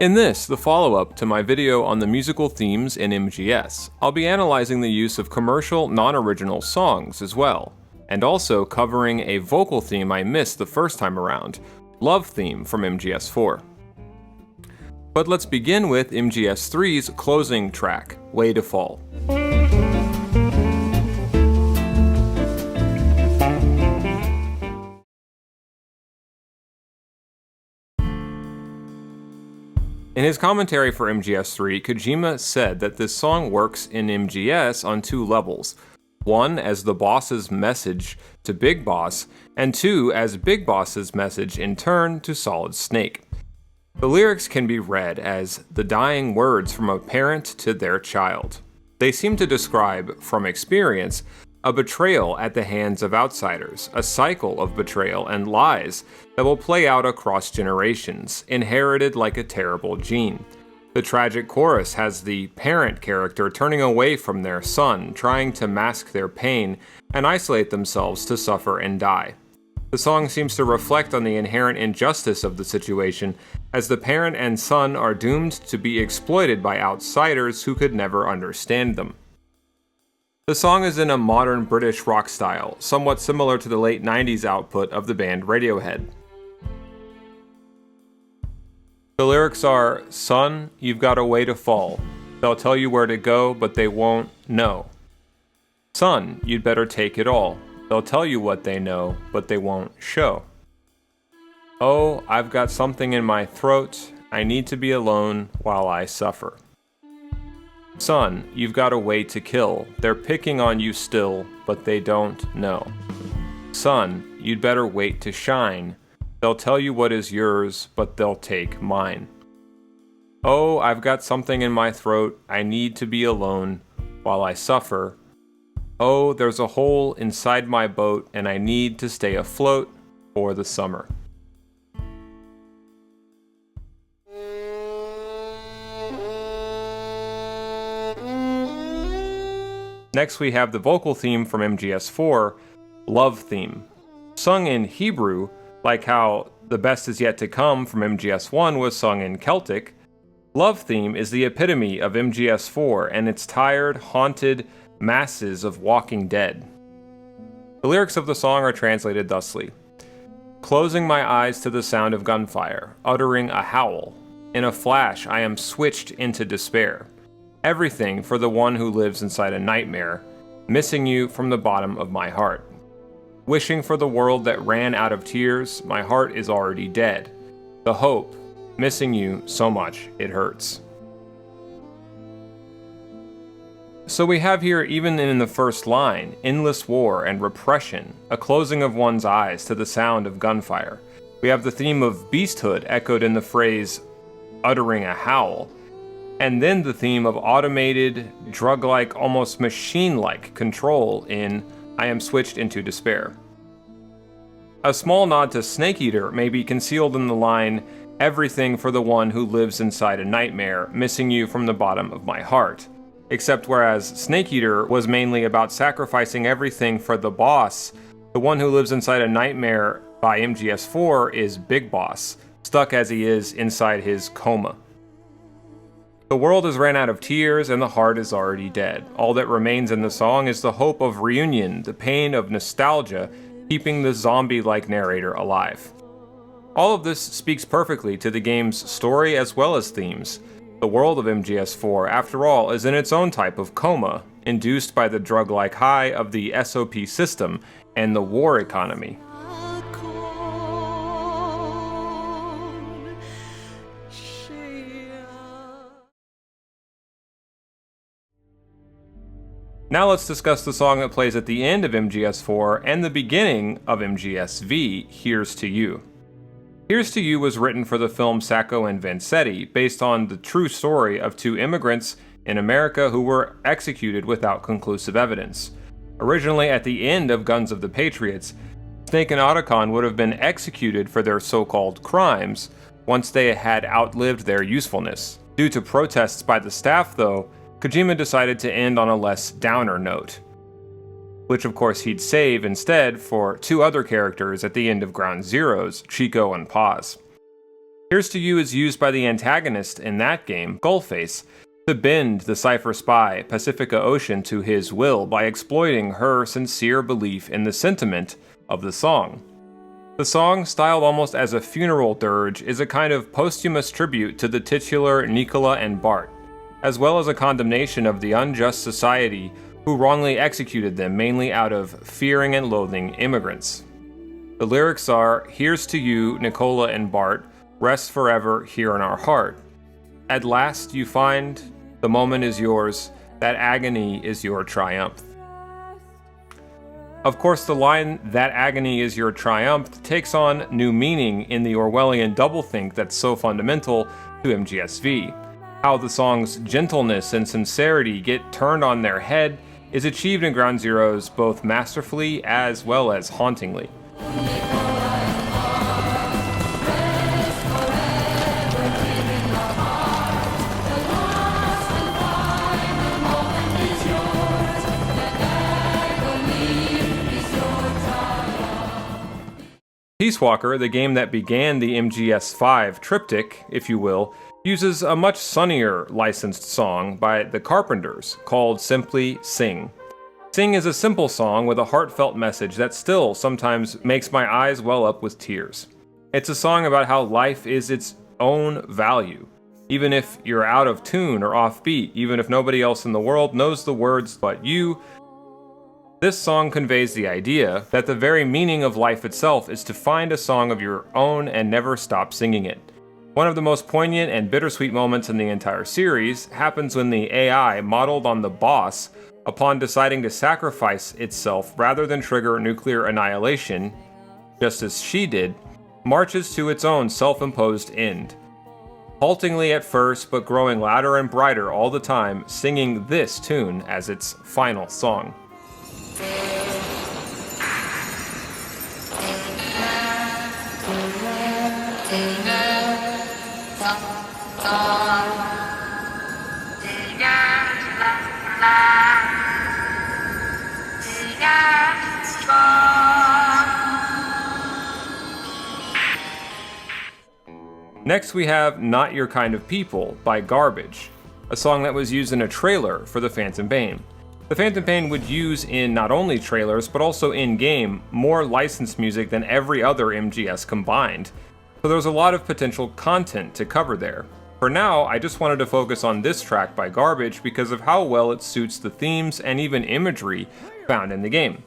In this, the follow-up to my video on the musical themes in MGS, I'll be analyzing the use of commercial, non-original songs as well, and also covering a vocal theme I missed the first time around, Love Theme from MGS4. But let's begin with MGS3's closing track, Way to Fall. In his commentary for MGS3, Kojima said that this song works in MGS on two levels. One, as the boss's message to Big Boss, and two, as Big Boss's message in turn to Solid Snake. The lyrics can be read as the dying words from a parent to their child. They seem to describe, from experience, a betrayal at the hands of outsiders, a cycle of betrayal and lies that will play out across generations, inherited like a terrible gene. The tragic chorus has the parent character turning away from their son, trying to mask their pain and isolate themselves to suffer and die. The song seems to reflect on the inherent injustice of the situation, as the parent and son are doomed to be exploited by outsiders who could never understand them. The song is in a modern British rock style, somewhat similar to the late 90s output of the band Radiohead. The lyrics are, "Son, you've got a way to fall. They'll tell you where to go, but they won't know. Son, you'd better take it all. They'll tell you what they know, but they won't show. Oh, I've got something in my throat. I need to be alone while I suffer. Son, you've got a way to kill. They're picking on you still, but they don't know. Son, you'd better wait to shine. They'll tell you what is yours, but they'll take mine. Oh, I've got something in my throat. I need to be alone while I suffer. Oh, there's a hole inside my boat, and I need to stay afloat for the summer." Next we have the vocal theme from MGS4, Love Theme. Sung in Hebrew, like how The Best Is Yet to Come from MGS1 was sung in Celtic, Love Theme is the epitome of MGS4 and its tired, haunted masses of Walking Dead. The lyrics of the song are translated thusly: "Closing my eyes to the sound of gunfire, uttering a howl. In a flash I am switched into despair. Everything for the one who lives inside a nightmare, missing you from the bottom of my heart. Wishing for the world that ran out of tears, my heart is already dead. The hope, missing you so much it hurts." So we have here, even in the first line, endless war and repression, a closing of one's eyes to the sound of gunfire. We have the theme of beasthood echoed in the phrase, uttering a howl, and then the theme of automated, drug-like, almost machine-like control in I am switched into despair. A small nod to Snake Eater may be concealed in the line, everything for the one who lives inside a nightmare, missing you from the bottom of my heart. Except whereas Snake Eater was mainly about sacrificing everything for the boss, the one who lives inside a nightmare by MGS4 is Big Boss, stuck as he is inside his coma. The world has ran out of tears and the heart is already dead. All that remains in the song is the hope of reunion, the pain of nostalgia, keeping the zombie-like narrator alive. All of this speaks perfectly to the game's story as well as themes. The world of MGS4, after all, is in its own type of coma, induced by the drug-like high of the SOP system and the war economy. Now let's discuss the song that plays at the end of MGS4 and the beginning of MGSV, Here's to You. Here's to You was written for the film Sacco and Vanzetti, based on the true story of two immigrants in America who were executed without conclusive evidence. Originally at the end of Guns of the Patriots, Snake and Otacon would have been executed for their so-called crimes once they had outlived their usefulness. Due to protests by the staff, though, Kojima decided to end on a less downer note, which of course he'd save instead for two other characters at the end of Ground Zeroes, Chico and Paz. Here's to You is used by the antagonist in that game, Skullface, to bend the Cypher spy, Pacifica Ocean, to his will by exploiting her sincere belief in the sentiment of the song. The song, styled almost as a funeral dirge, is a kind of posthumous tribute to the titular Nicola and Bart, as well as a condemnation of the unjust society who wrongly executed them mainly out of fearing and loathing immigrants. The lyrics are, "Here's to you, Nicola and Bart, rest forever here in our heart. At last you find, the moment is yours, that agony is your triumph." Of course, the line, "that agony is your triumph," takes on new meaning in the Orwellian doublethink that's so fundamental to MGSV. How the song's gentleness and sincerity get turned on their head is achieved in Ground Zeroes both masterfully as well as hauntingly. Peace Walker, the game that began the MGS5 triptych, if you will, uses a much sunnier licensed song by the Carpenters called simply Sing. Sing is a simple song with a heartfelt message that still sometimes makes my eyes well up with tears. It's a song about how life is its own value. Even if you're out of tune or offbeat, even if nobody else in the world knows the words but you, this song conveys the idea that the very meaning of life itself is to find a song of your own and never stop singing it. One of the most poignant and bittersweet moments in the entire series happens when the AI, modeled on the boss, upon deciding to sacrifice itself rather than trigger nuclear annihilation, just as she did, marches to its own self-imposed end. Haltingly at first, but growing louder and brighter all the time, singing this tune as its final song. Next we have Not Your Kind of People by Garbage, a song that was used in a trailer for the Phantom Pain. The Phantom Pain would use in not only trailers, but also in-game, more licensed music than every other MGS combined, so there's a lot of potential content to cover there. For now, I just wanted to focus on this track by Garbage because of how well it suits the themes and even imagery found in the game.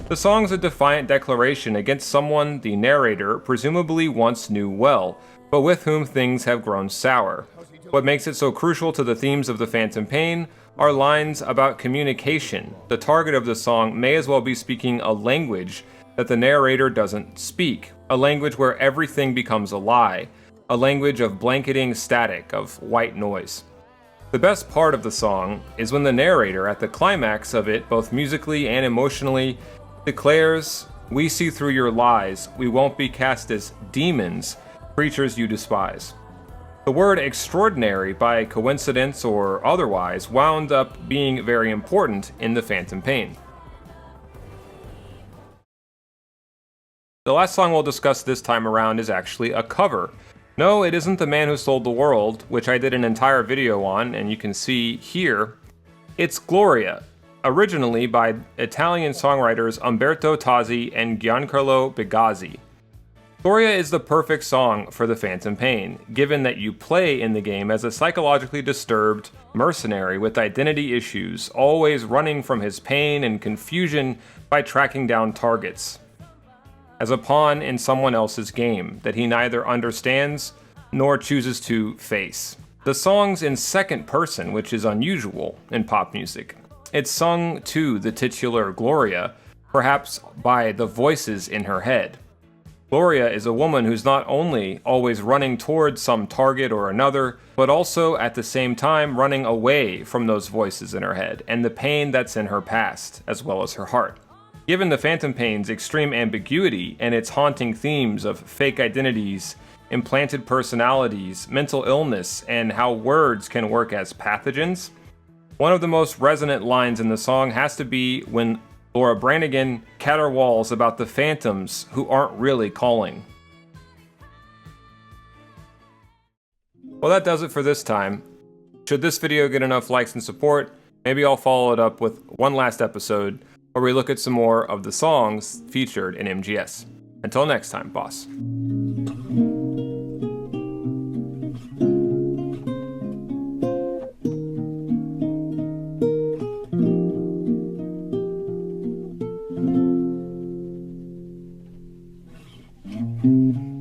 The song's a defiant declaration against someone the narrator presumably once knew well, but with whom things have grown sour. What makes it so crucial to the themes of the Phantom Pain are lines about communication. The target of the song may as well be speaking a language that the narrator doesn't speak, a language where everything becomes a lie, a language of blanketing static, of white noise. The best part of the song is when the narrator, at the climax of it, both musically and emotionally, declares, "We see through your lies, we won't be cast as demons, creatures you despise." The word extraordinary, by coincidence or otherwise, wound up being very important in the Phantom Pain. The last song we'll discuss this time around is actually a cover. No, it isn't The Man Who Sold the World, which I did an entire video on, and you can see here. It's Gloria, originally by Italian songwriters Umberto Tozzi and Giancarlo Bigazzi. Gloria is the perfect song for the Phantom Pain, given that you play in the game as a psychologically disturbed mercenary with identity issues, always running from his pain and confusion by tracking down targets, as a pawn in someone else's game that he neither understands nor chooses to face. The song's in second person, which is unusual in pop music. It's sung to the titular Gloria, perhaps by the voices in her head. Gloria is a woman who's not only always running towards some target or another, but also at the same time running away from those voices in her head and the pain that's in her past, as well as her heart. Given the Phantom Pain's extreme ambiguity and its haunting themes of fake identities, implanted personalities, mental illness, and how words can work as pathogens, one of the most resonant lines in the song has to be when Laura Branigan caterwauls about the phantoms who aren't really calling. Well, that does it for this time. Should this video get enough likes and support, maybe I'll follow it up with one last episode where we look at some more of the songs featured in MGS. Until next time, boss. Thank you.